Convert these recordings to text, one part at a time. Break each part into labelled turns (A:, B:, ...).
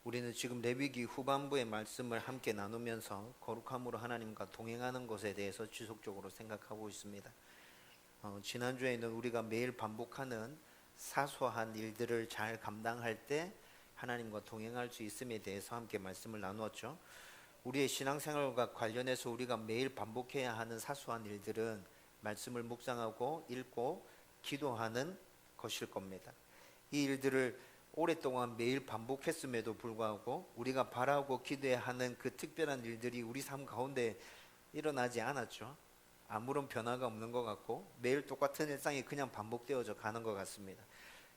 A: 우리는 지금 레위기 후반부의 말씀을 함께 나누면서 거룩함으로 하나님과 동행하는 것에 대해서 지속적으로 생각하고 있습니다. 지난주에는 우리가 매일 반복하는 사소한 일들을 잘 감당할 때 하나님과 동행할 수 있음에 대해서 함께 말씀을 나누었죠. 우리의 신앙생활과 관련해서 우리가 매일 반복해야 하는 사소한 일들은 말씀을 묵상하고 읽고 기도하는 것일 겁니다. 이 일들을 오랫동안 매일 반복했음에도 불구하고 우리가 바라고 기도해야 하는 그 특별한 일들이 우리 삶 가운데 일어나지 않았죠. 아무런 변화가 없는 것 같고 매일 똑같은 일상이 그냥 반복되어져 가는 것 같습니다.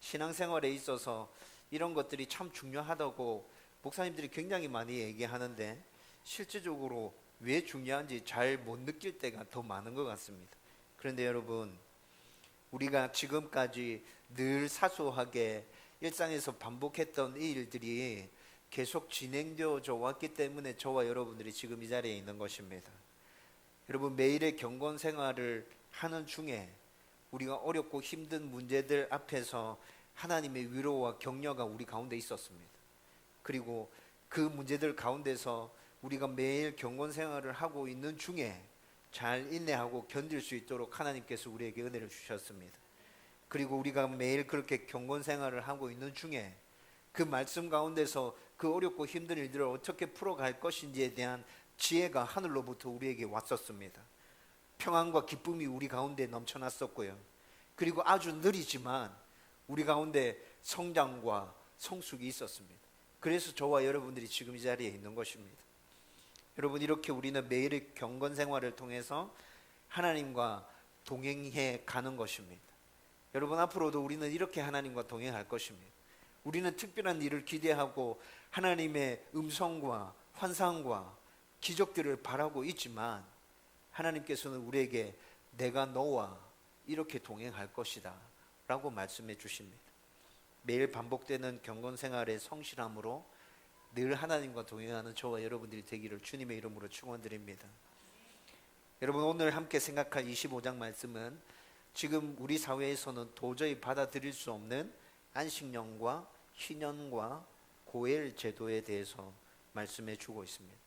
A: 신앙생활에 있어서 이런 것들이 참 중요하다고 목사님들이 굉장히 많이 얘기하는데 실제적으로 왜 중요한지 잘 못 느낄 때가 더 많은 것 같습니다. 그런데 여러분, 우리가 지금까지 늘 사소하게 일상에서 반복했던 이 일들이 계속 진행되어져 왔기 때문에 저와 여러분들이 지금 이 자리에 있는 것입니다. 여러분, 매일의 경건 생활을 하는 중에 우리가 어렵고 힘든 문제들 앞에서 하나님의 위로와 격려가 우리 가운데 있었습니다. 그리고 그 문제들 가운데서 우리가 매일 경건 생활을 하고 있는 중에 잘 인내하고 견딜 수 있도록 하나님께서 우리에게 은혜를 주셨습니다. 그리고 우리가 매일 그렇게 경건 생활을 하고 있는 중에 그 말씀 가운데서 그 어렵고 힘든 일들을 어떻게 풀어갈 것인지에 대한 지혜가 하늘로부터 우리에게 왔었습니다. 평안과 기쁨이 우리 가운데 넘쳐났었고요. 그리고 아주 느리지만 우리 가운데 성장과 성숙이 있었습니다. 그래서 저와 여러분들이 지금 이 자리에 있는 것입니다. 여러분, 이렇게 우리는 매일의 경건 생활을 통해서 하나님과 동행해 가는 것입니다. 여러분, 앞으로도 우리는 이렇게 하나님과 동행할 것입니다. 우리는 특별한 일을 기대하고 하나님의 음성과 환상과 기적들을 바라고 있지만 하나님께서는 우리에게 내가 너와 이렇게 동행할 것이다 라고 말씀해 주십니다. 매일 반복되는 경건 생활의 성실함으로 늘 하나님과 동행하는 저와 여러분들이 되기를 주님의 이름으로 축원드립니다. 여러분, 오늘 함께 생각할 25장 말씀은 지금 우리 사회에서는 도저히 받아들일 수 없는 안식년과 희년과 고엘 제도에 대해서 말씀해 주고 있습니다.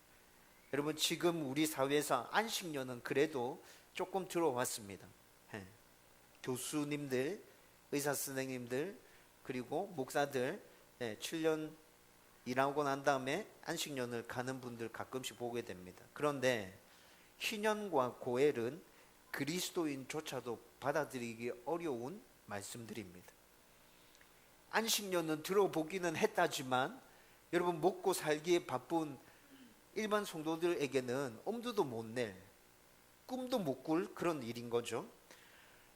A: 여러분, 지금 우리 사회에서 안식년은 그래도 조금 들어왔습니다. 교수님들, 의사 선생님들, 그리고 목사들 7년 일하고 난 다음에 안식년을 가는 분들 가끔씩 보게 됩니다. 그런데 희년과 고엘은 그리스도인조차도 받아들이기 어려운 말씀들입니다. 안식년은 들어보기는 했다지만 여러분, 먹고 살기에 바쁜 일반 성도들에게는 엄두도 못 낼, 꿈도 못 꿀 그런 일인 거죠.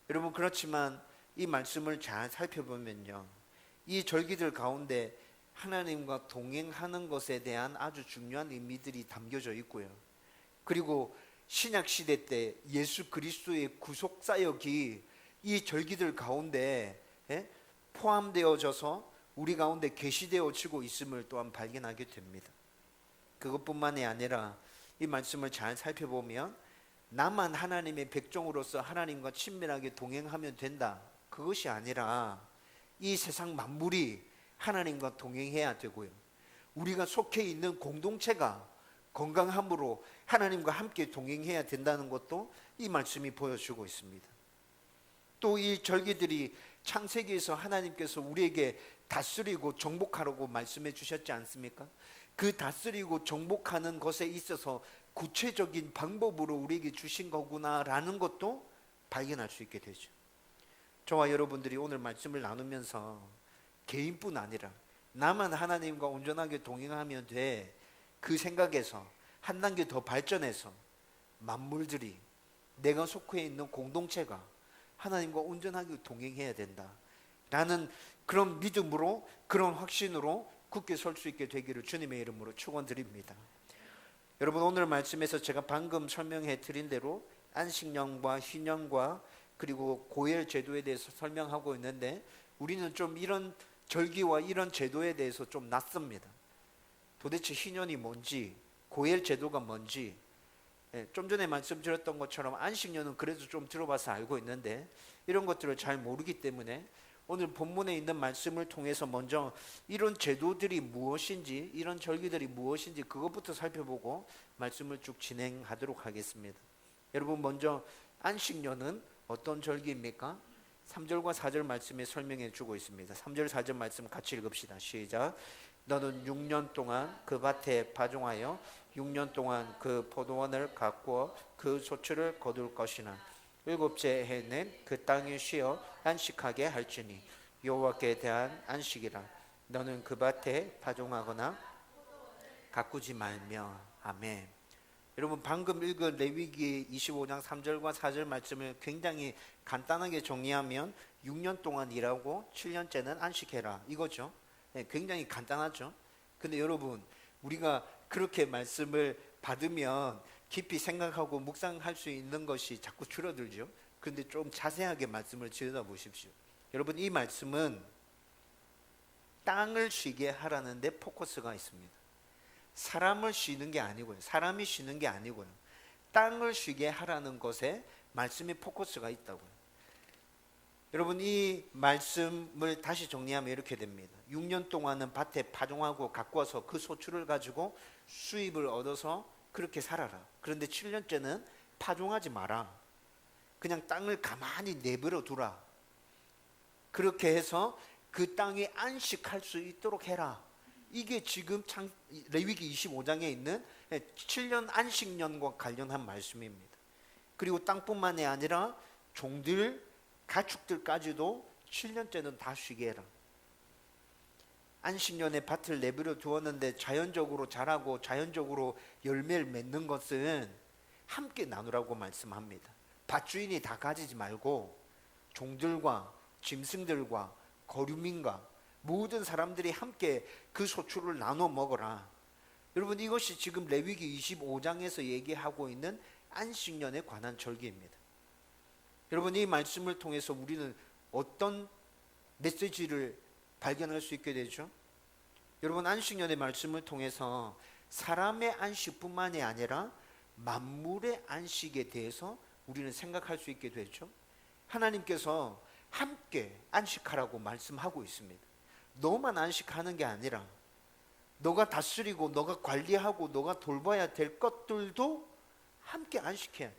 A: 여러분, 그렇지만 이 말씀을 잘 살펴보면요, 이 절기들 가운데 하나님과 동행하는 것에 대한 아주 중요한 의미들이 담겨져 있고요. 그리고 신약시대 때 예수 그리스도의 구속사역이 이 절기들 가운데 포함되어져서 우리 가운데 계시되어지고 있음을 또한 발견하게 됩니다. 그것뿐만이 아니라 이 말씀을 잘 살펴보면 나만 하나님의 백종으로서 하나님과 친밀하게 동행하면 된다, 그것이 아니라 이 세상 만물이 하나님과 동행해야 되고요, 우리가 속해 있는 공동체가 건강함으로 하나님과 함께 동행해야 된다는 것도 이 말씀이 보여주고 있습니다. 또 이 절기들이 창세기에서 하나님께서 우리에게 다스리고 정복하라고 말씀해 주셨지 않습니까? 그 다스리고 정복하는 것에 있어서 구체적인 방법으로 우리에게 주신 거구나라는 것도 발견할 수 있게 되죠. 저와 여러분들이 오늘 말씀을 나누면서 개인뿐 아니라 나만 하나님과 온전하게 동행하면 돼, 그 생각에서 한 단계 더 발전해서 만물들이, 내가 속해 있는 공동체가 하나님과 온전하게 동행해야 된다 라는 그런 믿음으로, 그런 확신으로 굳게 설 수 있게 되기를 주님의 이름으로 축원드립니다. 여러분, 오늘 말씀에서 제가 방금 설명해 드린 대로 안식년과 희년과 그리고 고엘 제도에 대해서 설명하고 있는데 우리는 좀 이런 절기와 이런 제도에 대해서 좀 낯섭니다. 도대체 희년이 뭔지, 고엘 제도가 뭔지, 좀 전에 말씀드렸던 것처럼 안식년은 그래도 좀 들어봐서 알고 있는데 이런 것들을 잘 모르기 때문에 오늘 본문에 있는 말씀을 통해서 먼저 이런 제도들이 무엇인지, 이런 절기들이 무엇인지 그것부터 살펴보고 말씀을 쭉 진행하도록 하겠습니다. 여러분, 먼저 안식년은 어떤 절기입니까? 3절과 4절 말씀에 설명해 주고 있습니다. 3절 4절 말씀 같이 읽읍시다. 시작. 너는 6년 동안 그 밭에 파종하여 6년 동안 그 포도원을 가꾸어 그 소출을 거둘 것이나 일곱째 해는 그 땅에 쉬어 안식하게 할지니 여호와께 대한 안식이라. 너는 그 밭에 파종하거나 가꾸지 말며. 아멘. 여러분, 방금 읽은 레위기 25장 3절과 4절 말씀을 굉장히 간단하게 정리하면 6년 동안 일하고 7년째는 안식해라 이거죠. 네, 굉장히 간단하죠. 근데 여러분, 우리가 그렇게 말씀을 받으면 깊이 생각하고 묵상할 수 있는 것이 자꾸 줄어들죠. 그런데 좀 자세하게 말씀을 들여다보십시오. 여러분, 이 말씀은 땅을 쉬게 하라는 데 포커스가 있습니다. 사람을 쉬는 게 아니고요. 사람이 쉬는 게 아니고요. 땅을 쉬게 하라는 것에 말씀의 포커스가 있다고요. 여러분, 이 말씀을 다시 정리하면 이렇게 됩니다. 6년 동안은 밭에 파종하고 가꾸어서 그 소출을 가지고 수입을 얻어서 그렇게 살아라. 그런데 7년째는 파종하지 마라. 그냥 땅을 가만히 내버려 두라. 그렇게 해서 그 땅에 안식할 수 있도록 해라. 이게 지금 레위기 25장에 있는 7년 안식년과 관련한 말씀입니다. 그리고 땅뿐만이 아니라 종들, 가축들까지도 7년째는 다 쉬게 해라. 안식년에 밭을 내버려 두었는데 자연적으로 자라고 자연적으로 열매를 맺는 것은 함께 나누라고 말씀합니다. 밭주인이 다 가지지 말고 종들과 짐승들과 거류민과 모든 사람들이 함께 그 소출을 나눠 먹어라. 여러분, 이것이 지금 레위기 25장에서 얘기하고 있는 안식년에 관한 절기입니다. 여러분, 이 말씀을 통해서 우리는 어떤 메시지를 발견할 수 있게 되죠? 여러분, 안식년의 말씀을 통해서 사람의 안식뿐만이 아니라 만물의 안식에 대해서 우리는 생각할 수 있게 되죠. 하나님께서 함께 안식하라고 말씀하고 있습니다. 너만 안식하는 게 아니라 너가 다스리고 너가 관리하고 너가 돌봐야 될 것들도 함께 안식해야 돼.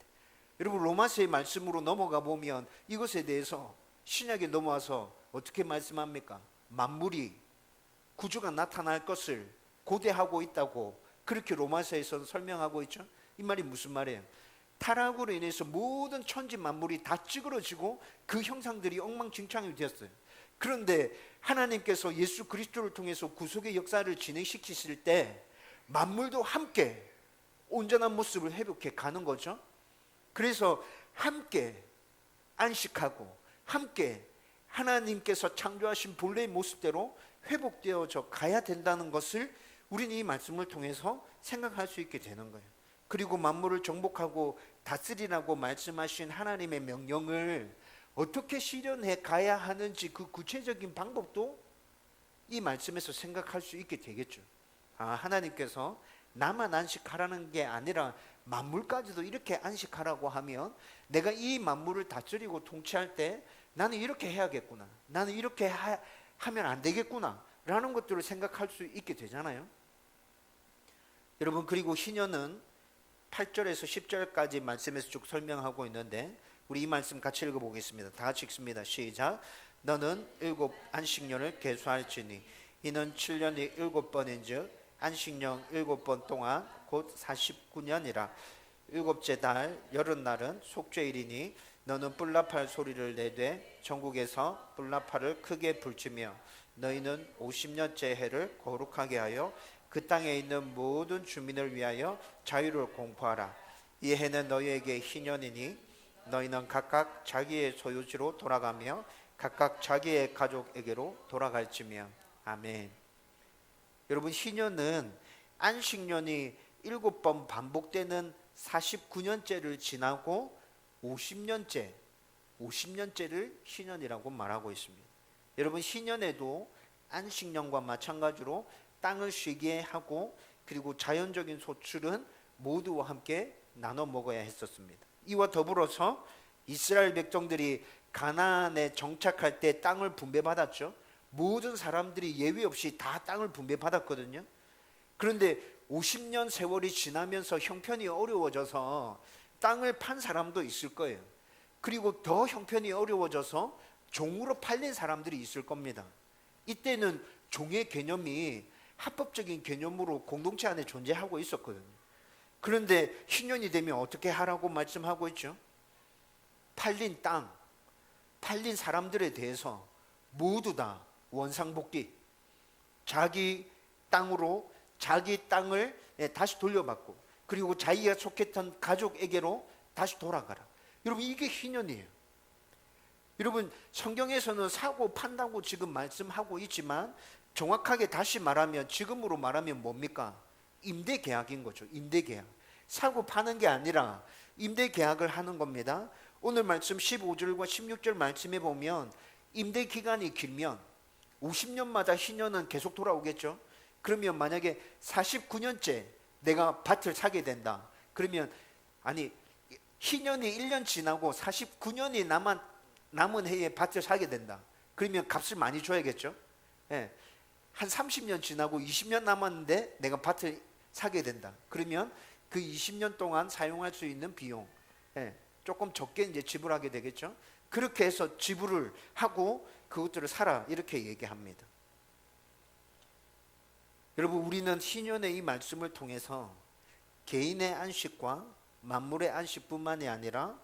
A: 여러분, 로마서의 말씀으로 넘어가 보면 이것에 대해서 신약에 넘어와서 어떻게 말씀합니까? 만물이 구주가 나타날 것을 고대하고 있다고 그렇게 로마서에서 설명하고 있죠. 이 말이 무슨 말이에요? 타락으로 인해서 모든 천지 만물이 다 찌그러지고 그 형상들이 엉망진창이 되었어요. 그런데 하나님께서 예수 그리스도를 통해서 구속의 역사를 진행시키실 때 만물도 함께 온전한 모습을 회복해 가는 거죠. 그래서 함께 안식하고 함께 하나님께서 창조하신 본래의 모습대로 회복되어져 가야 된다는 것을 우리는 이 말씀을 통해서 생각할 수 있게 되는 거예요. 그리고 만물을 정복하고 다스리라고 말씀하신 하나님의 명령을 어떻게 실현해 가야 하는지 그 구체적인 방법도 이 말씀에서 생각할 수 있게 되겠죠. 하나님께서 나만 안식하라는 게 아니라 만물까지도 이렇게 안식하라고 하면 내가 이 만물을 다스리고 통치할 때 나는 이렇게 해야겠구나, 나는 이렇게 하면 안 되겠구나 라는 것들을 생각할 수 있게 되잖아요. 여러분, 그리고 희년은 8절에서 10절까지 말씀에서 쭉 설명하고 있는데 우리 이 말씀 같이 읽어보겠습니다. 다 같이 읽습니다. 시작. 너는 7 안식년을 계수할지니 이는 7년이 7번인즉 안식년 7번 동안 곧 49년이라. 7째 달 여름날은 속죄일이니 너는 뿔나팔 소리를 내되 전국에서 뿔나팔을 크게 불치며 너희는 50년째 해를 거룩하게 하여 그 땅에 있는 모든 주민을 위하여 자유를 공포하라. 이 해는 너희에게 희년이니 너희는 각각 자기의 소유지로 돌아가며 각각 자기의 가족에게로 돌아갈지며. 아멘. 여러분, 희년은 안식년이 7번 반복되는 49년째를 지나고 50년째를 희년이라고 말하고 있습니다. 여러분, 희년에도 안식년과 마찬가지로 땅을 쉬게 하고 그리고 자연적인 소출은 모두와 함께 나눠 먹어야 했었습니다. 이와 더불어서 이스라엘 백성들이 가나안에 정착할 때 땅을 분배받았죠. 모든 사람들이 예외 없이 다 땅을 분배받았거든요. 그런데 50년 세월이 지나면서 형편이 어려워져서 땅을 판 사람도 있을 거예요. 그리고 더 형편이 어려워져서 종으로 팔린 사람들이 있을 겁니다. 이때는 종의 개념이 합법적인 개념으로 공동체 안에 존재하고 있었거든요. 그런데 신년이 되면 어떻게 하라고 말씀하고 있죠? 팔린 땅, 팔린 사람들에 대해서 모두 다 원상복귀, 자기 땅으로 자기 땅을 다시 돌려받고, 그리고 자기가 속했던 가족에게로 다시 돌아가라. 여러분, 이게 희년이에요. 여러분, 성경에서는 사고 판다고 지금 말씀하고 있지만 정확하게 다시 말하면, 지금으로 말하면 뭡니까? 임대계약인 거죠. 임대계약. 사고 파는 게 아니라 임대계약을 하는 겁니다. 오늘 말씀 15절과 16절 말씀에 보면 임대기간이 길면 50년마다 희년은 계속 돌아오겠죠. 그러면 만약에 49년째 내가 밭을 사게 된다. 그러면 희년이 1년 지나고 49년이 남은 해에 밭을 사게 된다. 그러면 값을 많이 줘야겠죠. 예. 한 30년 지나고 20년 남았는데 내가 밭을 사게 된다. 그러면 그 20년 동안 사용할 수 있는 비용, 조금 적게 이제 지불하게 되겠죠. 그렇게 해서 지불을 하고 그것들을 사라, 이렇게 얘기합니다. 여러분, 우리는 희년의 이 말씀을 통해서 개인의 안식과 만물의 안식뿐만이 아니라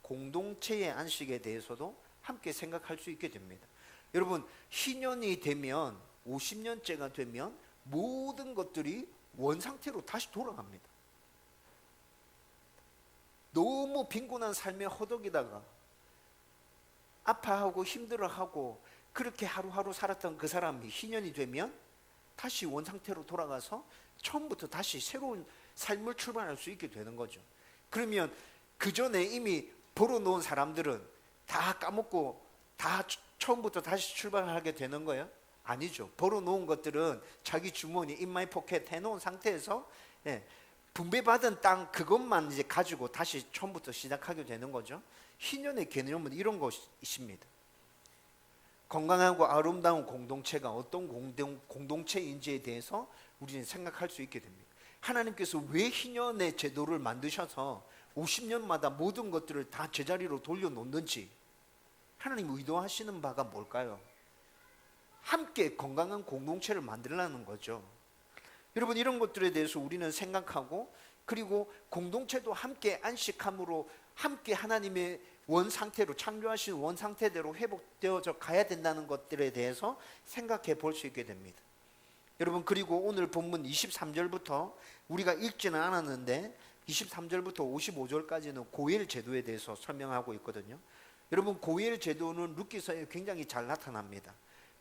A: 공동체의 안식에 대해서도 함께 생각할 수 있게 됩니다. 여러분, 희년이 되면, 50년째가 되면 모든 것들이 원상태로 다시 돌아갑니다. 너무 빈곤한 삶에 허덕이다가 아파하고 힘들어하고 그렇게 하루하루 살았던 그 사람이 희년이 되면 다시 원상태로 돌아가서 처음부터 다시 새로운 삶을 출발할 수 있게 되는 거죠. 그러면 그 전에 이미 벌어놓은 사람들은 다 까먹고 다 처음부터 다시 출발하게 되는 거예요? 아니죠. 벌어놓은 것들은 자기 주머니, in my pocket 해놓은 상태에서 분배받은 땅 그것만 이제 가지고 다시 처음부터 시작하게 되는 거죠. 희년의 개념은 이런 것입니다. 건강하고 아름다운 공동체가 어떤 공동체인지에 대해서 우리는 생각할 수 있게 됩니다. 하나님께서 왜 희년의 제도를 만드셔서 50년마다 모든 것들을 다 제자리로 돌려놓는지, 하나님 의도하시는 바가 뭘까요? 함께 건강한 공동체를 만들라는 거죠. 여러분, 이런 것들에 대해서 우리는 생각하고, 그리고 공동체도 함께 안식함으로 함께 하나님의 원상태로, 창조하신 원상태대로 회복되어져 가야 된다는 것들에 대해서 생각해 볼 수 있게 됩니다. 여러분, 그리고 오늘 본문 23절부터 우리가 읽지는 않았는데 23절부터 55절까지는 고엘 제도에 대해서 설명하고 있거든요. 여러분, 고엘 제도는 룻기서에 굉장히 잘 나타납니다.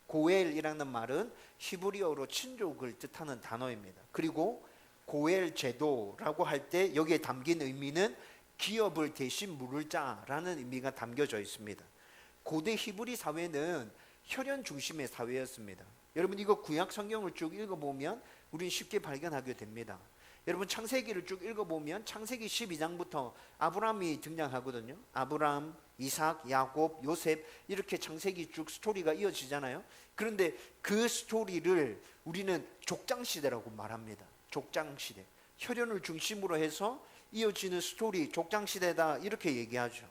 A: 고엘이라는 말은 히브리어로 친족을 뜻하는 단어입니다. 그리고 고엘 제도라고 할 때 여기에 담긴 의미는 기업을 대신 물을 자라는 의미가 담겨져 있습니다. 고대 히브리 사회는 혈연 중심의 사회였습니다. 여러분, 이거 구약 성경을 쭉 읽어보면 우리는 쉽게 발견하게 됩니다. 여러분, 창세기를 쭉 읽어보면 창세기 12장부터 아브라함이 등장하거든요. 아브라함, 이삭, 야곱, 요셉, 이렇게 창세기 쭉 스토리가 이어지잖아요. 그런데 그 스토리를 우리는 족장시대라고 말합니다. 족장시대, 혈연을 중심으로 해서 이어지는 스토리, 족장시대다, 이렇게 얘기하죠.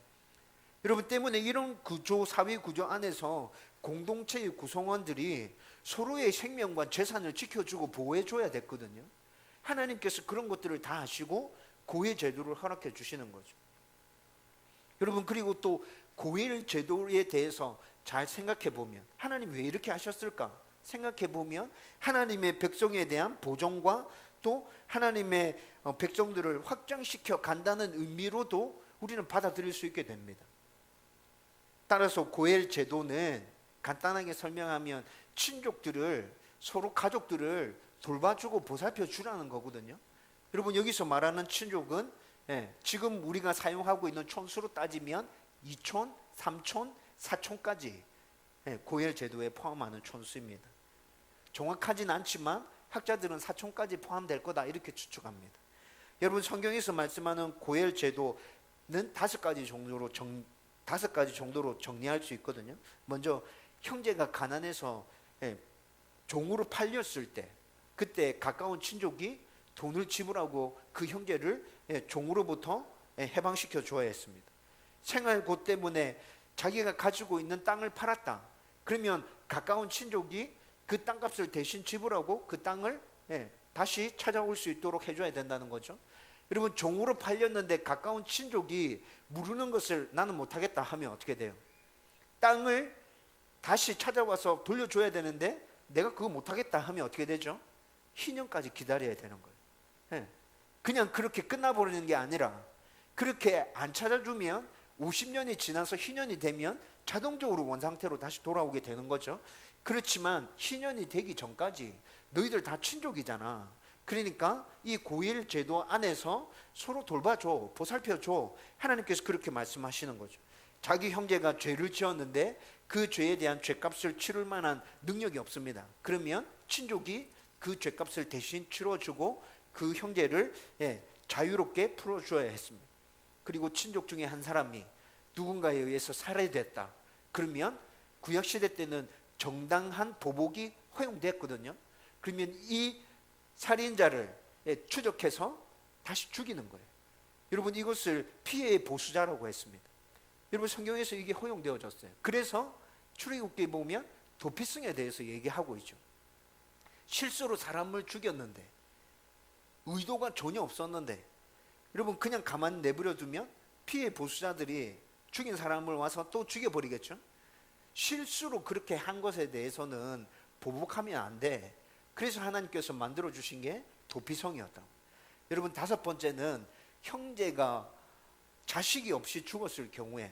A: 여러분, 때문에 이런 구조, 사회 구조 안에서 공동체의 구성원들이 서로의 생명과 재산을 지켜주고 보호해줘야 됐거든요. 하나님께서 그런 것들을 다 하시고 고엘 제도를 허락해 주시는 거죠. 여러분, 그리고 또 고엘 제도에 대해서 잘 생각해 보면 하나님 왜 이렇게 하셨을까 생각해 보면 하나님의 백성에 대한 보존과 또 하나님의 백성들을 확장시켜 간다는 의미로도 우리는 받아들일 수 있게 됩니다. 따라서 고엘 제도는 간단하게 설명하면 친족들을, 서로 가족들을 돌봐주고 보살펴 주라는 거거든요. 여러분, 여기서 말하는 친족은 지금 우리가 사용하고 있는 촌수로 따지면 2촌, 3촌, 4촌까지 고엘 제도에 포함하는 촌수입니다. 정확하진 않지만 학자들은 4촌까지 포함될 거다, 이렇게 추측합니다. 여러분, 성경에서 말씀하는 고엘 제도는 5가지 종류로 5가지 정도로 정리할 수 있거든요. 먼저 형제가 가난해서 종으로 팔렸을 때, 그때 가까운 친족이 돈을 지불하고 그 형제를 종으로부터 해방시켜 줘야 했습니다. 생활고 때문에 자기가 가지고 있는 땅을 팔았다. 그러면 가까운 친족이 그 땅값을 대신 지불하고 그 땅을 다시 찾아올 수 있도록 해줘야 된다는 거죠. 여러분, 종으로 팔렸는데 가까운 친족이 모르는 것을 나는 못하겠다 하면 어떻게 돼요? 땅을 다시 찾아와서 돌려줘야 되는데 내가 그거 못하겠다 하면 어떻게 되죠? 희년까지 기다려야 되는 거예요. 그냥 그렇게 끝나버리는 게 아니라, 그렇게 안 찾아주면 50년이 지나서 희년이 되면 자동적으로 원상태로 다시 돌아오게 되는 거죠. 그렇지만 희년이 되기 전까지 너희들 다 친족이잖아. 그러니까 이 고일 제도 안에서 서로 돌봐줘, 보살펴줘. 하나님께서 그렇게 말씀하시는 거죠. 자기 형제가 죄를 지었는데 그 죄에 대한 죄값을 치를 만한 능력이 없습니다. 그러면 친족이 그 죄값을 대신 치러주고 그 형제를 자유롭게 풀어줘야 했습니다. 그리고 친족 중에 한 사람이 누군가에 의해서 살해됐다. 그러면 구약시대 때는 정당한 보복이 허용됐거든요. 그러면 이 살인자를 추적해서 다시 죽이는 거예요. 여러분, 이것을 피해의 보수자라고 했습니다. 여러분, 성경에서 이게 허용되어졌어요. 그래서 출애굽기에 보면 도피성에 대해서 얘기하고 있죠. 실수로 사람을 죽였는데, 의도가 전혀 없었는데, 여러분 그냥 가만 내버려 두면 피해 보수자들이 죽인 사람을 와서 또 죽여버리겠죠. 실수로 그렇게 한 것에 대해서는 보복하면 안 돼. 그래서 하나님께서 만들어 주신 게 도피성이었다. 여러분, 5번째는 형제가 자식이 없이 죽었을 경우에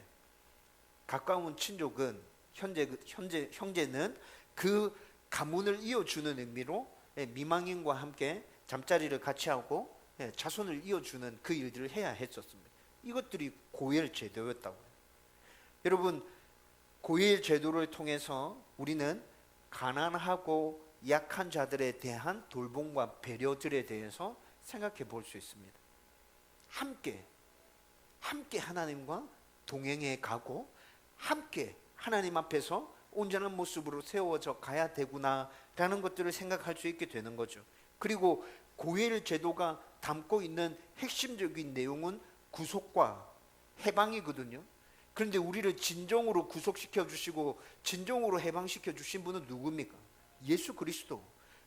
A: 가까운 친족은 형제는 그 가문을 이어주는 의미로 미망인과 함께 잠자리를 같이 하고 자손을 이어주는 그 일들을 해야 했었습니다. 이것들이 고엘 제도였다고요. 여러분, 고엘 제도를 통해서 우리는 가난하고 약한 자들에 대한 돌봄과 배려들에 대해서 생각해 볼 수 있습니다. 함께 하나님과 동행해 가고 함께 하나님 앞에서 온전한 모습으로 세워져 가야 되구나라는 것들을 생각할 수 있게 되는 거죠. 그리고 고엘 제도가 담고 있는 핵심적인 내용은 구속과 해방이거든요. 그런데 우리를 진정으로 구속시켜 주시고 진정으로 해방시켜 주신 분은 누굽니까? 예수 그리스도.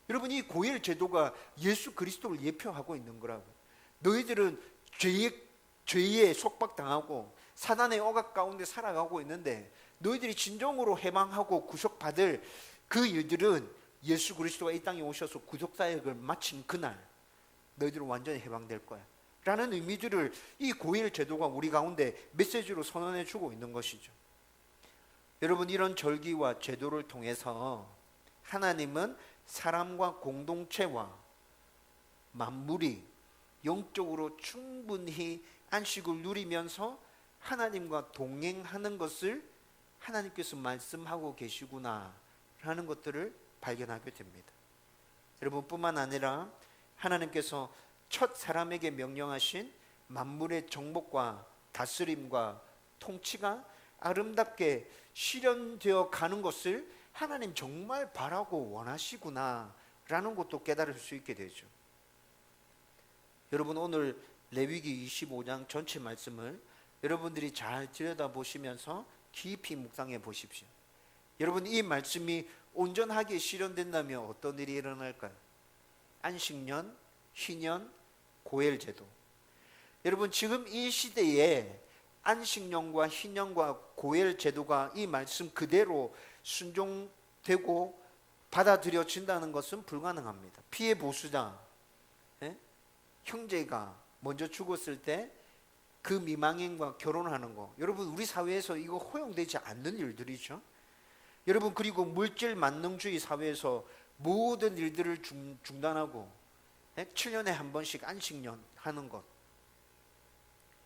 A: 여러분, 이 고엘 제도가 예수 그리스도를 예표하고 있는 거라고요. 너희들은 죄에 속박당하고 사단의 억압 가운데 살아가고 있는데, 너희들이 진정으로 해방하고 구속받을 그 일들은 예수 그리스도가 이 땅에 오셔서 구속사역을 마친 그날 너희들은 완전히 해방될 거야 라는 의미들을 이 고엘 제도가 우리 가운데 메시지로 선언해 주고 있는 것이죠. 여러분, 이런 절기와 제도를 통해서 하나님은 사람과 공동체와 만물이 영적으로 충분히 안식을 누리면서 하나님과 동행하는 것을 하나님께서 말씀하고 계시구나 라는 것들을 발견하게 됩니다. 여러분, 뿐만 아니라 하나님께서 첫 사람에게 명령하신 만물의 정복과 다스림과 통치가 아름답게 실현되어 가는 것을 하나님 정말 바라고 원하시구나 라는 것도 깨달을 수 있게 되죠. 여러분, 오늘 레위기 25장 전체 말씀을 여러분들이 잘 들여다보시면서 깊이 묵상해 보십시오. 여러분, 이 말씀이 온전하게 실현된다면 어떤 일이 일어날까요? 안식년, 희년, 고엘 제도. 여러분, 지금 이 시대에 안식년과 희년과 고엘 제도가 이 말씀 그대로 순종되고 받아들여진다는 것은 불가능합니다. 피해 보수자, 형제가 먼저 죽었을 때 그 미망인과 결혼하는 거, 여러분 우리 사회에서 이거 허용되지 않는 일들이죠. 여러분, 그리고 물질 만능주의 사회에서 모든 일들을 중단하고 7년에 한 번씩 안식년 하는 것,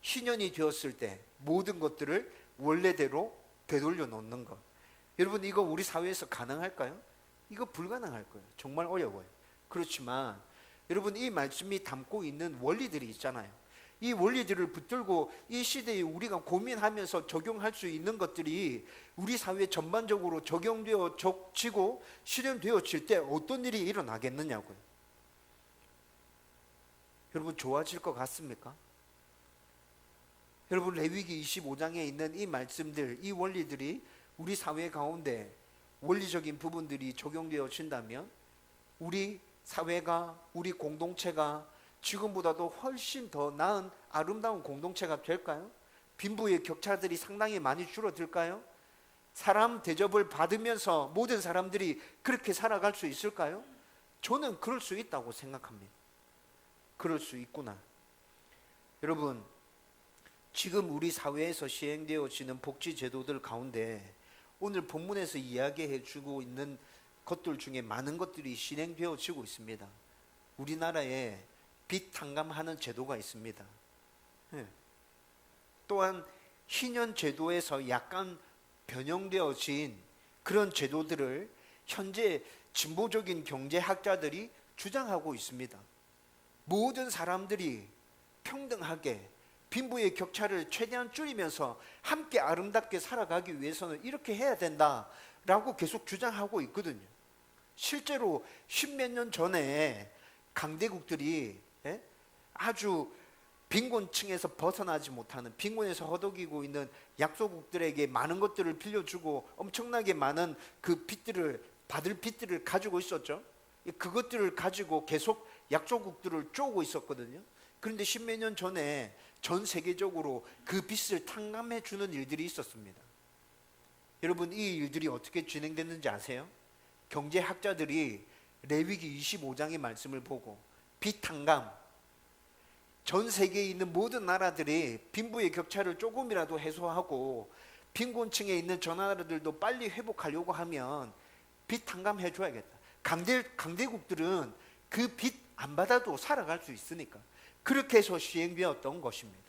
A: 희년이 되었을 때 모든 것들을 원래대로 되돌려 놓는 것, 여러분 이거 우리 사회에서 가능할까요? 이거 불가능할 거예요. 정말 어려워요. 그렇지만 여러분, 이 말씀이 담고 있는 원리들이 있잖아요. 이 원리들을 붙들고 이 시대에 우리가 고민하면서 적용할 수 있는 것들이 우리 사회 전반적으로 적용되어지고 실현되어질 때 어떤 일이 일어나겠느냐고요. 여러분, 좋아질 것 같습니까? 여러분, 레위기 25장에 있는 이 말씀들, 이 원리들이 우리 사회 가운데 원리적인 부분들이 적용되어진다면 우리 사회가, 우리 공동체가 지금보다도 훨씬 더 나은 아름다운 공동체가 될까요? 빈부의 격차들이 상당히 많이 줄어들까요? 사람 대접을 받으면서 모든 사람들이 그렇게 살아갈 수 있을까요? 저는 그럴 수 있다고 생각합니다. 그럴 수 있구나. 여러분, 지금 우리 사회에서 시행되어지는 복지 제도들 가운데 오늘 본문에서 이야기해 주고 있는 것들 중에 많은 것들이 실행되어지고 있습니다. 우리나라에 빚 탕감하는 제도가 있습니다. 또한 희년 제도에서 약간 변형되어진 그런 제도들을 현재 진보적인 경제학자들이 주장하고 있습니다. 모든 사람들이 평등하게 빈부의 격차를 최대한 줄이면서 함께 아름답게 살아가기 위해서는 이렇게 해야 된다라고 계속 주장하고 있거든요. 실제로 십몇 년 전에 강대국들이 아주 빈곤층에서 벗어나지 못하는, 빈곤에서 허덕이고 있는 약소국들에게 많은 것들을 빌려주고 엄청나게 많은 그 빚들을 받을 빚들을 가지고 있었죠. 그것들을 가지고 계속 약소국들을 쪼고 있었거든요. 그런데 십몇 년 전에 전 세계적으로 그 빚을 탕감해 주는 일들이 있었습니다. 여러분, 이 일들이 어떻게 진행됐는지 아세요? 경제학자들이 레위기 25장의 말씀을 보고 빚 탕감, 전 세계에 있는 모든 나라들이 빈부의 격차를 조금이라도 해소하고 빈곤층에 있는 저 나라들도 빨리 회복하려고 하면 빚 탕감해 줘야겠다. 강대국들은 그 빚 안 받아도 살아갈 수 있으니까 그렇게 해서 시행되었던 것입니다.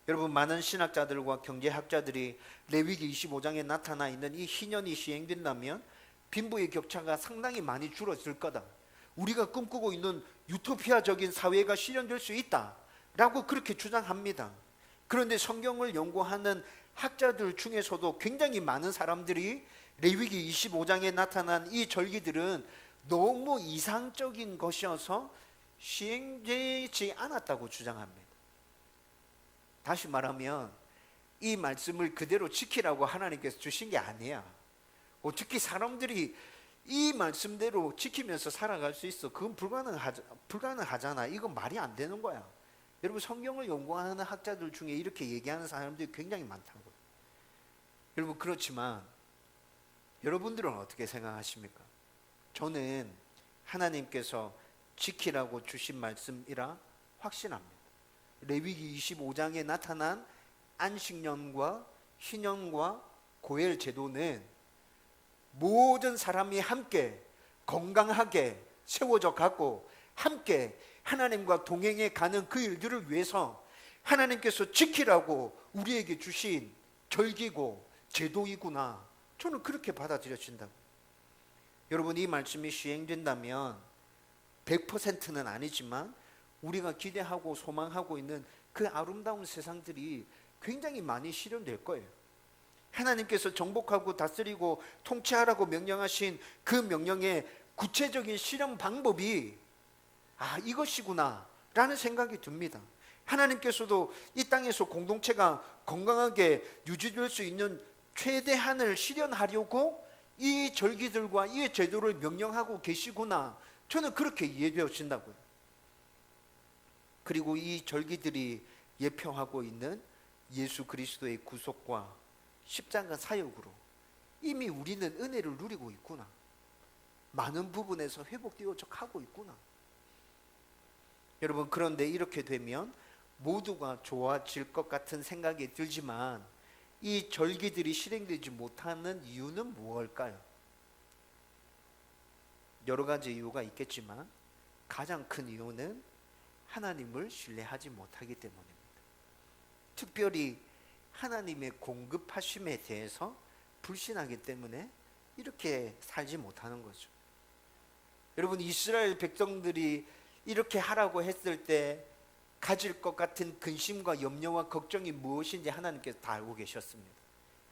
A: 여러분, 많은 신학자들과 경제학자들이 레위기 25장에 나타나 있는 이 희년이 시행된다면 빈부의 격차가 상당히 많이 줄어들 거다. 우리가 꿈꾸고 있는 유토피아적인 사회가 실현될 수 있다라고 그렇게 주장합니다. 그런데 성경을 연구하는 학자들 중에서도 굉장히 많은 사람들이 레위기 25장에 나타난 이 절기들은 너무 이상적인 것이어서 시행되지 않았다고 주장합니다. 다시 말하면 이 말씀을 그대로 지키라고 하나님께서 주신 게 아니야. 어떻게 사람들이 이 말씀대로 지키면서 살아갈 수 있어? 그건 불가능하잖아. 이건 말이 안 되는 거야. 여러분, 성경을 연구하는 학자들 중에 이렇게 얘기하는 사람들이 굉장히 많다고요. 여러분, 그렇지만 여러분들은 어떻게 생각하십니까? 저는 하나님께서 지키라고 주신 말씀이라 확신합니다. 레위기 25장에 나타난 안식년과 희년과 고엘 제도는 모든 사람이 함께 건강하게 세워져 가고 함께 하나님과 동행해 가는 그 일들을 위해서 하나님께서 지키라고 우리에게 주신 절기고 제도이구나. 저는 그렇게 받아들여진다고. 여러분, 이 말씀이 시행된다면 100%는 아니지만 우리가 기대하고 소망하고 있는 그 아름다운 세상들이 굉장히 많이 실현될 거예요. 하나님께서 정복하고 다스리고 통치하라고 명령하신 그 명령의 구체적인 실현 방법이 이것이구나 라는 생각이 듭니다. 하나님께서도 이 땅에서 공동체가 건강하게 유지될 수 있는 최대한을 실현하려고 이 절기들과 이 제도를 명령하고 계시구나. 저는 그렇게 이해되어진다고요. 그리고 이 절기들이 예표하고 있는 예수 그리스도의 구속과 십자가 사역으로 이미 우리는 은혜를 누리고 있구나. 많은 부분에서 회복되어져 가고 있구나. 여러분, 그런데 이렇게 되면 모두가 좋아질 것 같은 생각이 들지만 이 절기들이 실행되지 못하는 이유는 무엇일까요? 여러 가지 이유가 있겠지만 가장 큰 이유는 하나님을 신뢰하지 못하기 때문입니다. 특별히 하나님의 공급하심에 대해서 불신하기 때문에 이렇게 살지 못하는 거죠. 여러분, 이스라엘 백성들이 이렇게 하라고 했을 때 가질 것 같은 근심과 염려와 걱정이 무엇인지 하나님께서 다 알고 계셨습니다.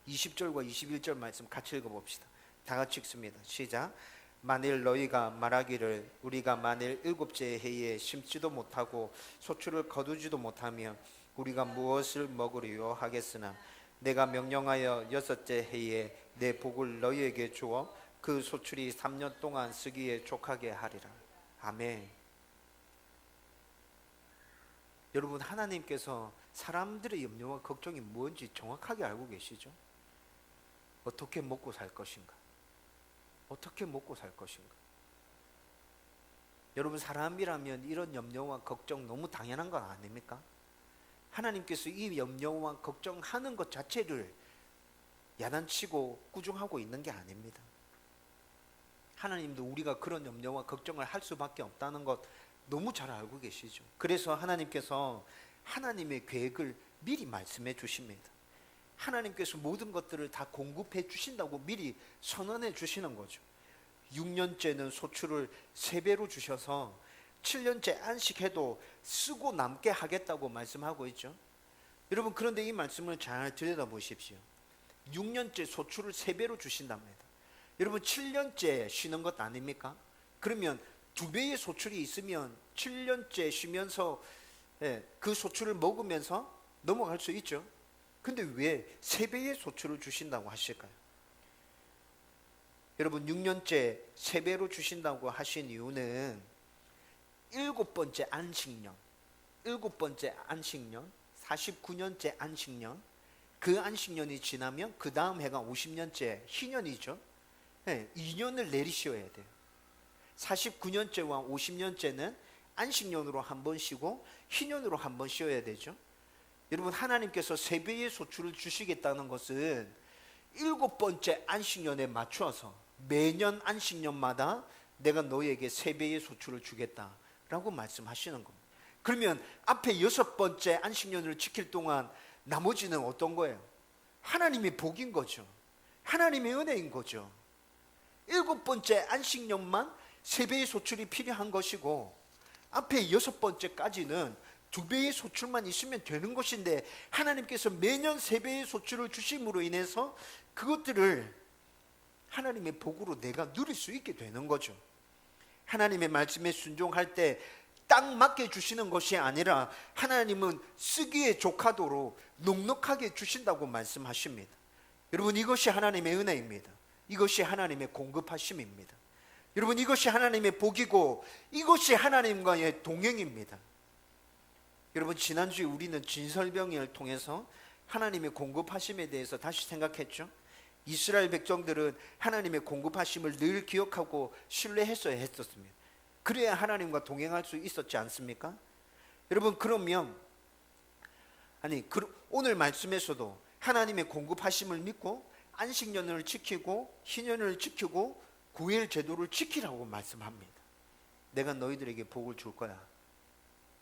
A: 20절과 21절 말씀 같이 읽어봅시다. 다 같이 읽습니다. 시작. 만일 너희가 말하기를 우리가 만일 일곱째 해에 심지도 못하고 소출을 거두지도 못하며 우리가 무엇을 먹으리요 하겠으나 내가 명령하여 여섯째 해에 내 복을 너희에게 주어 그 소출이 3년 동안 쓰기에 족하게 하리라. 아멘. 여러분, 하나님께서 사람들의 염려와 걱정이 뭔지 정확하게 알고 계시죠? 어떻게 먹고 살 것인가? 어떻게 먹고 살 것인가? 여러분, 사람이라면 이런 염려와 걱정 너무 당연한 건 아닙니까? 하나님께서 이 염려와 걱정하는 것 자체를 야단치고 꾸중하고 있는 게 아닙니다. 하나님도 우리가 그런 염려와 걱정을 할 수밖에 없다는 것 너무 잘 알고 계시죠. 그래서 하나님께서 하나님의 계획을 미리 말씀해 주십니다. 하나님께서 모든 것들을 다 공급해 주신다고 미리 선언해 주시는 거죠. 6년째는 소출을 3배로 주셔서 7년째 안식해도 쓰고 남게 하겠다고 말씀하고 있죠. 여러분, 그런데 이 말씀을 잘 들여다보십시오. 6년째 소출을 3배로 주신답니다. 여러분, 7년째 쉬는 것 아닙니까? 그러면 2배의 소출이 있으면 7년째 쉬면서 그 소출을 먹으면서 넘어갈 수 있죠. 근데 왜 3배의 소출을 주신다고 하실까요? 여러분, 6년째 3배로 주신다고 하신 이유는 7번째 안식년, 49년째 안식년, 그 안식년이 지나면 그 다음 해가 50년째 희년이죠. 2년을 내리셔야 돼요. 49년째와 50년째는 안식년으로 한 번 쉬고 희년으로 한 번 쉬어야 되죠. 여러분, 하나님께서 3배의 소출을 주시겠다는 것은 7번째 안식년에 맞춰서 매년 안식년마다 내가 너희에게 3배의 소출을 주겠다라고 말씀하시는 겁니다. 그러면 앞에 6번째 안식년을 지킬 동안 나머지는 어떤 거예요? 하나님의 복인 거죠. 하나님의 은혜인 거죠. 7번째 안식년만 3배의 소출이 필요한 것이고 앞에 6번째까지는 2배의 소출만 있으면 되는 것인데 하나님께서 매년 3배의 소출을 주심으로 인해서 그것들을 하나님의 복으로 내가 누릴 수 있게 되는 거죠. 하나님의 말씀에 순종할 때 딱 맞게 주시는 것이 아니라 하나님은 쓰기에 족하도록 넉넉하게 주신다고 말씀하십니다. 여러분, 이것이 하나님의 은혜입니다. 이것이 하나님의 공급하심입니다. 여러분, 이것이 하나님의 복이고 이것이 하나님과의 동행입니다. 여러분, 지난주에 우리는 진설병을 통해서 하나님의 공급하심에 대해서 다시 생각했죠. 이스라엘 백성들은 하나님의 공급하심을 늘 기억하고 신뢰했어야 했었습니다. 그래야 하나님과 동행할 수 있었지 않습니까? 여러분, 그러면 오늘 말씀에서도 하나님의 공급하심을 믿고 안식년을 지키고 희년을 지키고 9일 제도를 지키라고 말씀합니다. 내가 너희들에게 복을 줄 거야.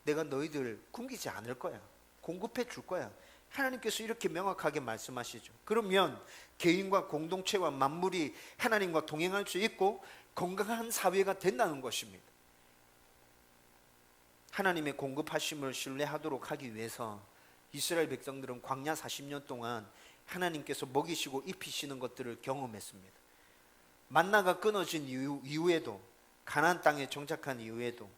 A: 내가 너희들 굶기지 않을 거야. 공급해 줄 거야. 하나님께서 이렇게 명확하게 말씀하시죠. 그러면 개인과 공동체와 만물이 하나님과 동행할 수 있고 건강한 사회가 된다는 것입니다. 하나님의 공급하심을 신뢰하도록 하기 위해서 이스라엘 백성들은 광야 40년 동안 하나님께서 먹이시고 입히시는 것들을 경험했습니다. 만나가 끊어진 이후에도, 가나안 땅에 정착한 이후에도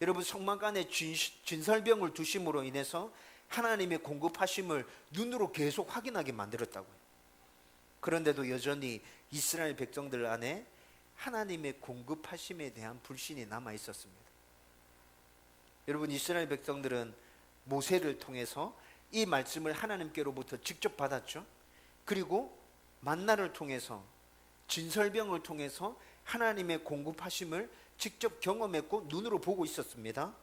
A: 여러분, 성막안에 진설병을 두심으로 인해서 하나님의 공급하심을 눈으로 계속 확인하게 만들었다고요. 그런데도 여전히 이스라엘 백성들 안에 하나님의 공급하심에 대한 불신이 남아 있었습니다. 여러분, 이스라엘 백성들은 모세를 통해서 이 말씀을 하나님께로부터 직접 받았죠. 그리고 만나를 통해서, 진설병을 통해서 하나님의 공급하심을 직접 경험했고 눈으로 보고 있었습니다.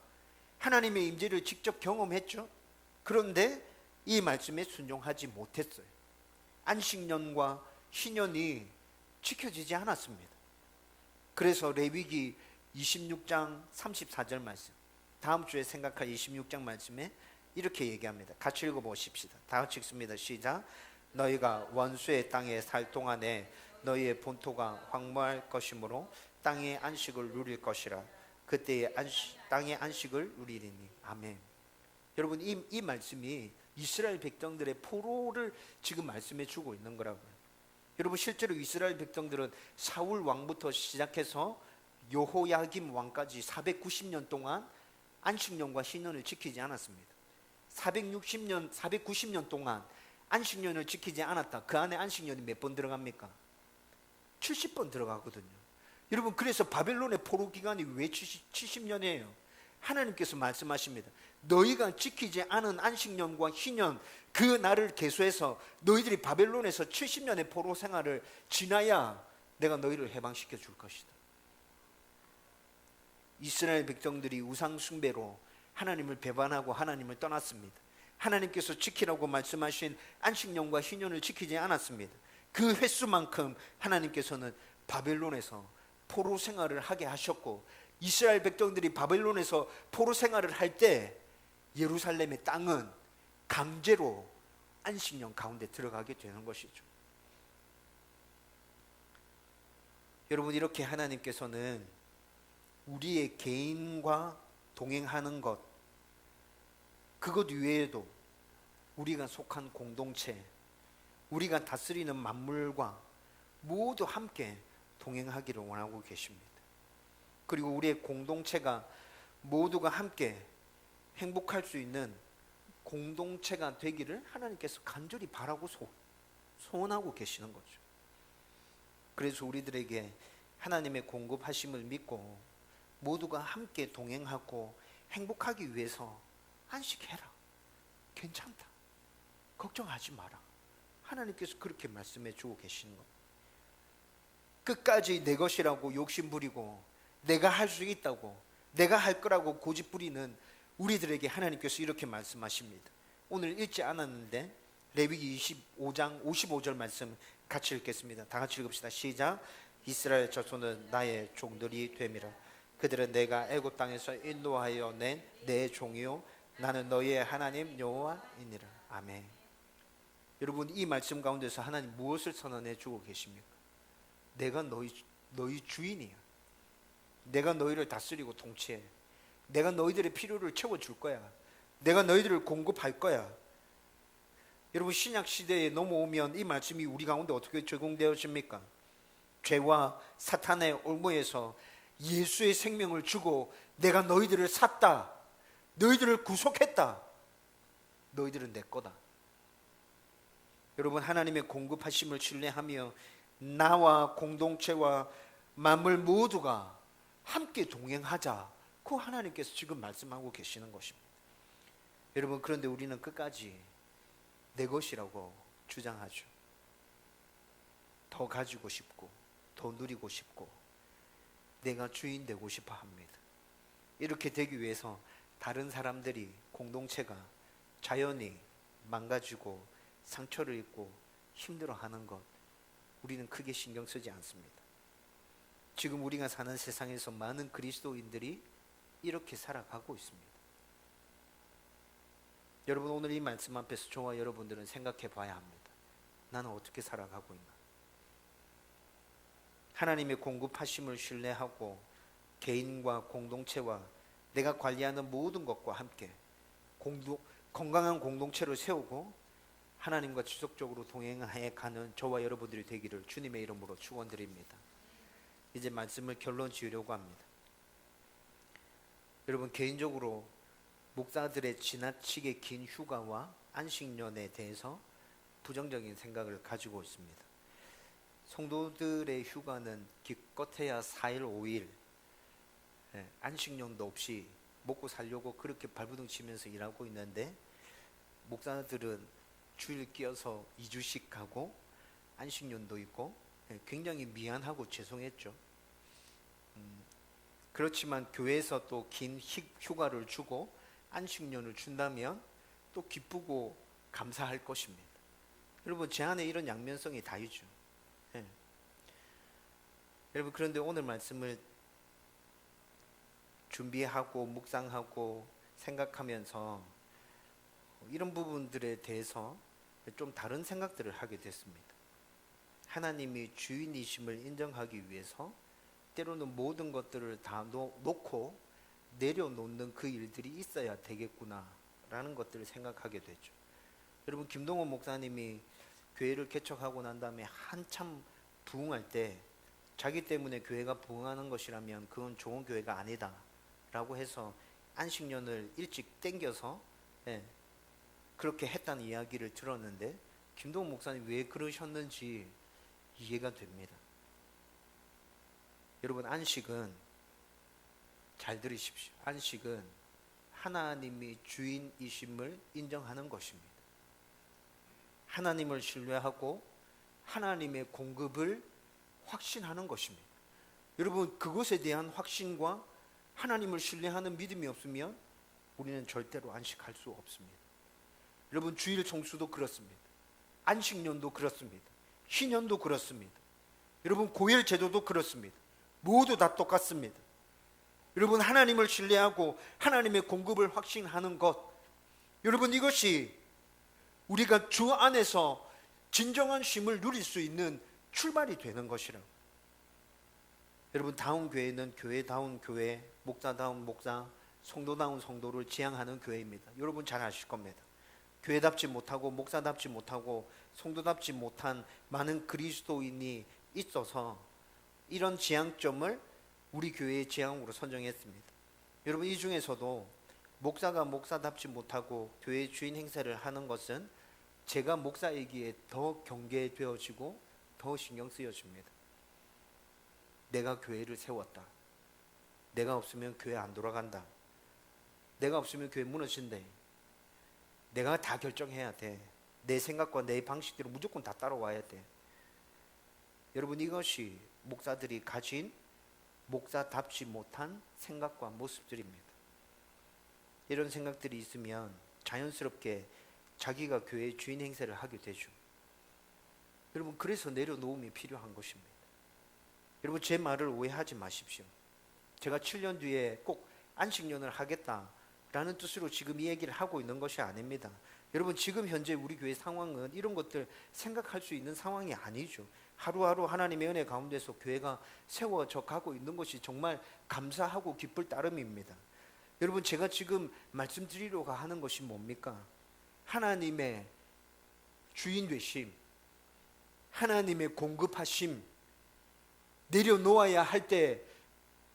A: 하나님의 임재를 직접 경험했죠. 그런데 이 말씀에 순종하지 못했어요. 안식년과 희년이 지켜지지 않았습니다. 그래서 레위기 26장 34절 말씀, 다음 주에 생각할 26장 말씀에 이렇게 얘기합니다. 같이 읽어보십시다. 다 같이 읽습니다. 시작. 너희가 원수의 땅에 살 동안에 너희의 본토가 황무할 것이므로 땅의 안식을 누릴 것이라. 그때의 땅의 안식을 누리리니. 아멘. 여러분 이 말씀이 이스라엘 백성들의 포로를 지금 말씀해 주고 있는 거라고요. 여러분 실제로 이스라엘 백성들은 사울 왕부터 시작해서 여호야김 왕까지 490년 동안 안식년과 신년을 지키지 않았습니다. 490년 동안 안식년을 지키지 않았다. 그 안에 안식년이 몇 번 들어갑니까? 70번 들어가거든요. 여러분 그래서 바벨론의 포로 기간이 왜 70년이에요? 하나님께서 말씀하십니다. 너희가 지키지 않은 안식년과 희년 그 날을 계수해서 너희들이 바벨론에서 70년의 포로 생활을 지나야 내가 너희를 해방시켜 줄 것이다. 이스라엘 백성들이 우상 숭배로 하나님을 배반하고 하나님을 떠났습니다. 하나님께서 지키라고 말씀하신 안식년과 희년을 지키지 않았습니다. 그 횟수만큼 하나님께서는 바벨론에서 포로 생활을 하게 하셨고, 이스라엘 백성들이 바벨론에서 포로 생활을 할 때 예루살렘의 땅은 강제로 안식년 가운데 들어가게 되는 것이죠. 여러분 이렇게 하나님께서는 우리의 개인과 동행하는 것, 그것 외에도 우리가 속한 공동체, 우리가 다스리는 만물과 모두 함께 동행하기를 원하고 계십니다. 그리고 우리의 공동체가 모두가 함께 행복할 수 있는 공동체가 되기를 하나님께서 간절히 바라고 소원하고 계시는 거죠. 그래서 우리들에게 하나님의 공급하심을 믿고 모두가 함께 동행하고 행복하기 위해서 안식해라. 괜찮다. 걱정하지 마라. 하나님께서 그렇게 말씀해 주고 계시는 것. 끝까지 내 것이라고 욕심 부리고 내가 할 수 있다고, 내가 할 거라고 고집 부리는 우리들에게 하나님께서 이렇게 말씀하십니다. 오늘 읽지 않았는데 레위기 25장 55절 말씀 같이 읽겠습니다. 다 같이 읽읍시다. 시작. 이스라엘 자손은 나의 종들이 됨이라. 그들은 내가 애굽 땅에서 인도하여 낸 내 종이요 나는 너희의 하나님 여호와이니라. 아멘. 여러분 이 말씀 가운데서 하나님 무엇을 선언해 주고 계십니까? 내가 너희 주인이야. 내가 너희를 다스리고 통치해. 내가 너희들의 필요를 채워줄 거야. 내가 너희들을 공급할 거야. 여러분 신약 시대에 넘어오면 이 말씀이 우리 가운데 어떻게 적용되어집니까? 죄와 사탄의 올무에서 예수의 생명을 주고 내가 너희들을 샀다. 너희들을 구속했다. 너희들은 내 거다. 여러분 하나님의 공급하심을 신뢰하며 나와 공동체와 만물 모두가 함께 동행하자. 그 하나님께서 지금 말씀하고 계시는 것입니다. 여러분 그런데 우리는 끝까지 내 것이라고 주장하죠. 더 가지고 싶고 더 누리고 싶고 내가 주인 되고 싶어 합니다. 이렇게 되기 위해서 다른 사람들이, 공동체가 자연히 망가지고 상처를 입고 힘들어하는 것 우리는 크게 신경 쓰지 않습니다. 지금 우리가 사는 세상에서 많은 그리스도인들이 이렇게 살아가고 있습니다. 여러분 오늘 이 말씀 앞에서 저와 여러분들은 생각해 봐야 합니다. 나는 어떻게 살아가고 있나? 하나님의 공급하심을 신뢰하고 개인과 공동체와 내가 관리하는 모든 것과 함께 건강한 공동체를 세우고 하나님과 지속적으로 동행해 가는 저와 여러분들이 되기를 주님의 이름으로 축원드립니다. 이제 말씀을 결론 지으려고 합니다. 여러분 개인적으로 목사들의 지나치게 긴 휴가와 안식년에 대해서 부정적인 생각을 가지고 있습니다. 성도들의 휴가는 기껏해야 4일 5일, 안식년도 없이 먹고 살려고 그렇게 발버둥 치면서 일하고 있는데 목사들은 주일 끼어서 2주씩 가고 안식년도 있고 굉장히 미안하고 죄송했죠. 그렇지만 교회에서 또 긴 휴가를 주고 안식년을 준다면 또 기쁘고 감사할 것입니다. 여러분 제 안에 이런 양면성이 다 있죠. 여러분 그런데 오늘 말씀을 준비하고 묵상하고 생각하면서 이런 부분들에 대해서 좀 다른 생각들을 하게 됐습니다. 하나님이 주인이심을 인정하기 위해서 때로는 모든 것들을 다 놓고 내려놓는 그 일들이 있어야 되겠구나 라는 것들을 생각하게 되죠. 여러분, 김동원 목사님이 교회를 개척하고 난 다음에 한참 부흥할 때 자기 때문에 교회가 부흥하는 것이라면 그건 좋은 교회가 아니다 라고 해서 안식년을 일찍 땡겨서 그렇게 했다는 이야기를 들었는데, 김동원 목사님 왜 그러셨는지 이해가 됩니다. 여러분, 안식은, 잘 들으십시오, 안식은 하나님이 주인이심을 인정하는 것입니다. 하나님을 신뢰하고 하나님의 공급을 확신하는 것입니다. 여러분, 그것에 대한 확신과 하나님을 신뢰하는 믿음이 없으면 우리는 절대로 안식할 수 없습니다. 여러분, 주일 청수도 그렇습니다. 안식년도 그렇습니다. 희년도 그렇습니다. 여러분, 고일 제도도 그렇습니다. 모두 다 똑같습니다. 여러분, 하나님을 신뢰하고 하나님의 공급을 확신하는 것, 여러분, 이것이 우리가 주 안에서 진정한 쉼을 누릴 수 있는 출발이 되는 것이라고. 여러분, 다운 교회는 교회다운 교회, 목사다운 목사, 성도다운 성도를 지향하는 교회입니다. 여러분 잘 아실 겁니다. 교회답지 못하고 목사답지 못하고 성도답지 못한 많은 그리스도인이 있어서 이런 지향점을 우리 교회의 지향으로 선정했습니다. 여러분, 이 중에서도 목사가 목사답지 못하고 교회 주인 행세를 하는 것은 제가 목사이기에 더 경계되어지고 더 신경 쓰여집니다. 내가 교회를 세웠다. 내가 없으면 교회 안 돌아간다. 내가 없으면 교회 무너진다. 내가 다 결정해야 돼. 내 생각과 내 방식대로 무조건 다 따라와야 돼. 여러분, 이것이 목사들이 가진 목사답지 못한 생각과 모습들입니다. 이런 생각들이 있으면 자연스럽게 자기가 교회의 주인 행세를 하게 되죠. 여러분, 그래서 내려놓음이 필요한 것입니다. 여러분, 제 말을 오해하지 마십시오. 제가 7년 뒤에 꼭 안식년을 하겠다라는 뜻으로 지금 이 얘기를 하고 있는 것이 아닙니다. 여러분, 지금 현재 우리 교회 상황은 이런 것들 생각할 수 있는 상황이 아니죠. 하루하루 하나님의 은혜 가운데서 교회가 세워져 가고 있는 것이 정말 감사하고 기쁠 따름입니다. 여러분, 제가 지금 말씀드리려고 하는 것이 뭡니까? 하나님의 주인 되심, 하나님의 공급하심, 내려놓아야 할 때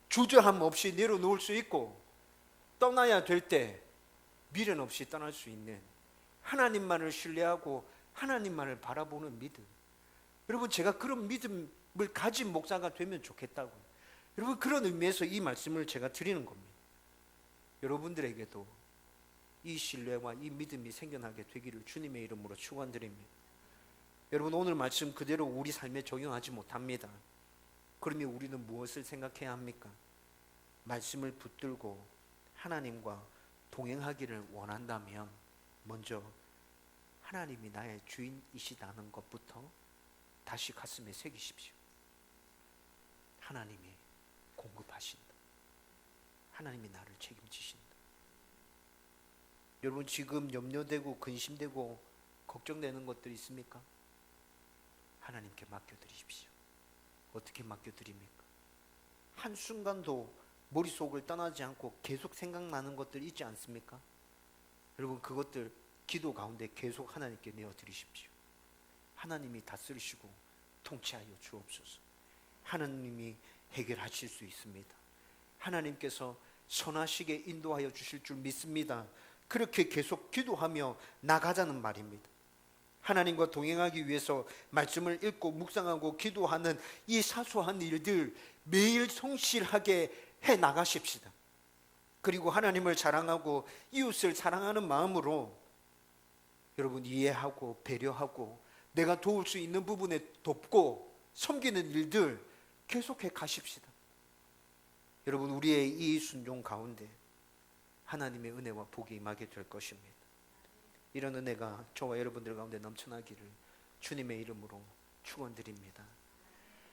A: 주저함 없이 내려놓을 수 있고, 떠나야 될 때 미련 없이 떠날 수 있는, 하나님만을 신뢰하고 하나님만을 바라보는 믿음. 여러분, 제가 그런 믿음을 가진 목사가 되면 좋겠다고. 여러분, 그런 의미에서 이 말씀을 제가 드리는 겁니다. 여러분들에게도 이 신뢰와 이 믿음이 생겨나게 되기를 주님의 이름으로 축원드립니다. 여러분, 오늘 말씀 그대로 우리 삶에 적용하지 못합니다. 그러면 우리는 무엇을 생각해야 합니까? 말씀을 붙들고 하나님과 동행하기를 원한다면 먼저 하나님이 나의 주인이시다는 것부터 다시 가슴에 새기십시오. 하나님이 공급하신다. 하나님이 나를 책임지신다. 여러분, 지금 염려되고 근심되고 걱정되는 것들이 있습니까? 하나님께 맡겨드리십시오. 어떻게 맡겨드립니까? 한순간도 머릿속을 떠나지 않고 계속 생각나는 것들 있지 않습니까? 여러분, 그것들 기도 가운데 계속 하나님께 내어드리십시오. 하나님이 다스리시고 통치하여 주옵소서. 하나님이 해결하실 수 있습니다. 하나님께서 선하시게 인도하여 주실 줄 믿습니다. 그렇게 계속 기도하며 나가자는 말입니다. 하나님과 동행하기 위해서 말씀을 읽고 묵상하고 기도하는 이 사소한 일들 매일 성실하게 해 나가십시다. 그리고 하나님을 자랑하고 이웃을 사랑하는 마음으로 여러분, 이해하고 배려하고 내가 도울 수 있는 부분에 돕고 섬기는 일들 계속해 가십시다. 여러분, 우리의 이 순종 가운데 하나님의 은혜와 복이 임하게 될 것입니다. 이런 은혜가 저와 여러분들 가운데 넘쳐나기를 주님의 이름으로 축원드립니다.